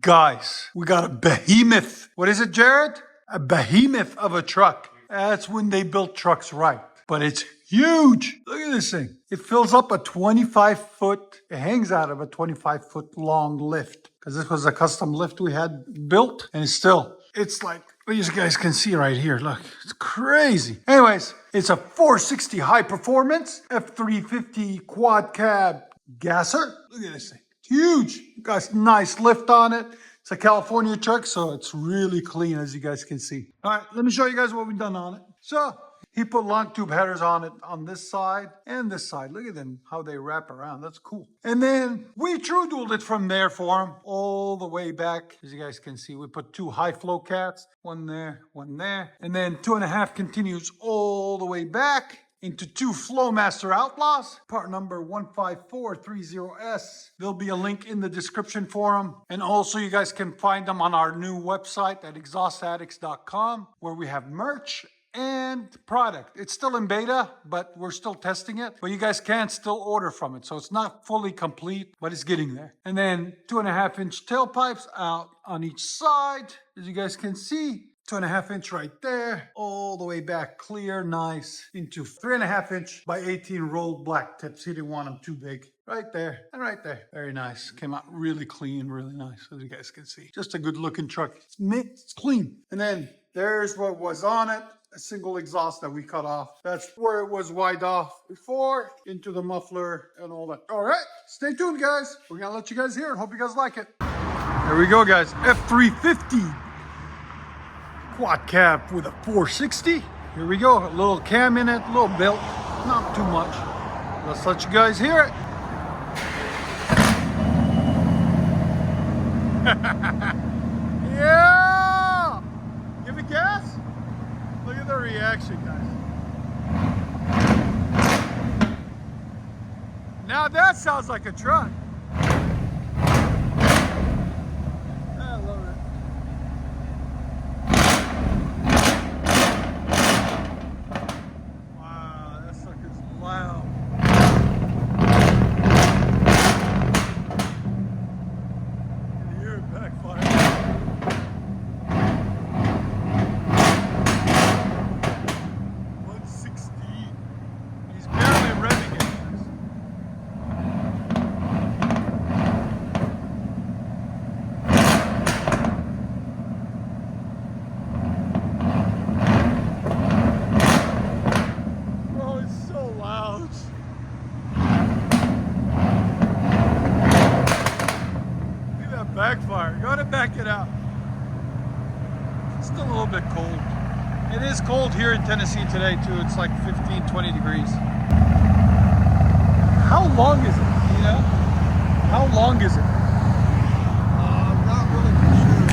Guys, we got a behemoth. What is it, Jared? A behemoth of a truck. That's when they built trucks right. But it's huge. Look at this thing. It fills up a 25-foot, it hangs out of a 25-foot long lift. Because this was a custom lift we had built. And it's like, you guys can see right here. Look, it's crazy. Anyways, it's a 460 high performance F-350 quad cab gasser. Look at this thing. It's huge. Got a nice lift on it. It's a California truck, so it's really clean, as you guys can see. All right, let me show you guys what we've done on it. So he put long tube headers on it on this side and this side. Look at them, how they wrap around. That's cool. And then we true dualed it from there for him all the way back. As you guys can see, we put 2 high flow cats, one there, one there. And then 2.5 continues all the way back into 2 Flowmaster Outlaws, part number 15430S. There'll be a link in the description for them. And also you guys can find them on our new website at exhaustaddicts.com, where we have merch and product. It's still in beta, but we're still testing it. But you guys can still order from it. So it's not fully complete, but it's getting there. And then 2.5-inch tailpipes out on each side, as you guys can see. 2.5-inch right there, all the way back clear, nice, into 3.5-inch by 18 rolled black tips. He didn't want them too big. Right there and right there. Very nice. Came out really clean, really nice, as you guys can see. Just a good looking truck. It's mixed, it's clean. And then there's what was on it. A single exhaust that we cut off. That's where it was wide off before, into the muffler and all that. All right, stay tuned, guys. We're gonna let you guys hear it. Hope you guys like it. There we go, guys. F-350. Quad cab with a 460. Here we go. A little cam in it, a little built, not too much. Let's let you guys hear it. Yeah! Give it gas. Look at the reaction, guys. Now that sounds like a truck. I love it. Wow. You can hear it backfire. 116. He's barely revving it, guys. Backfire. Gotta back it out. It's still a little bit cold. It is cold here in Tennessee today too. It's like 15, 20 degrees. How long is it? You know? How long is it? I'm not really sure.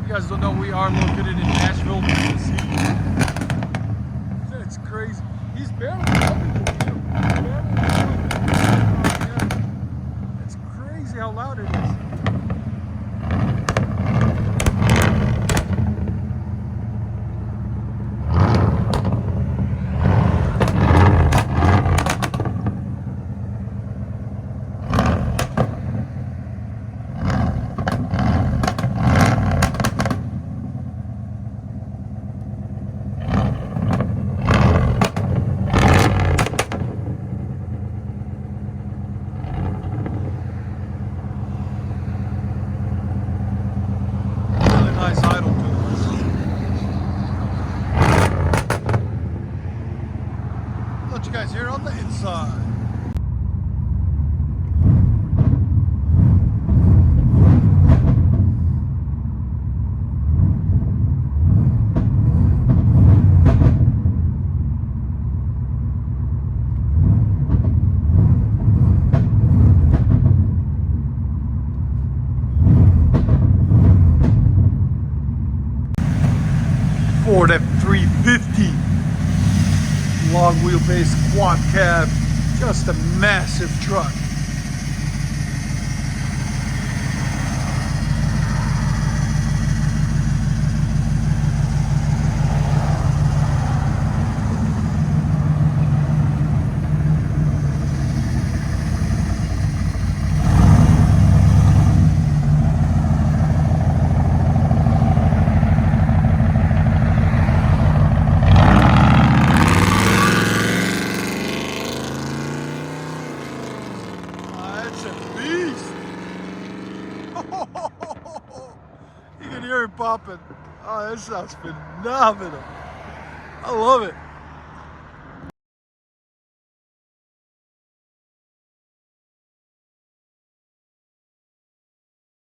You guys don't know, we are located in Nashville, Tennessee. It's crazy. He's barely coming to you. It's crazy how loud it is. Let you guys hear on the inside. Ford F-350. Long wheelbase quad cab, just a massive truck. Beast! You can hear it popping. Oh, that sounds phenomenal. I love it.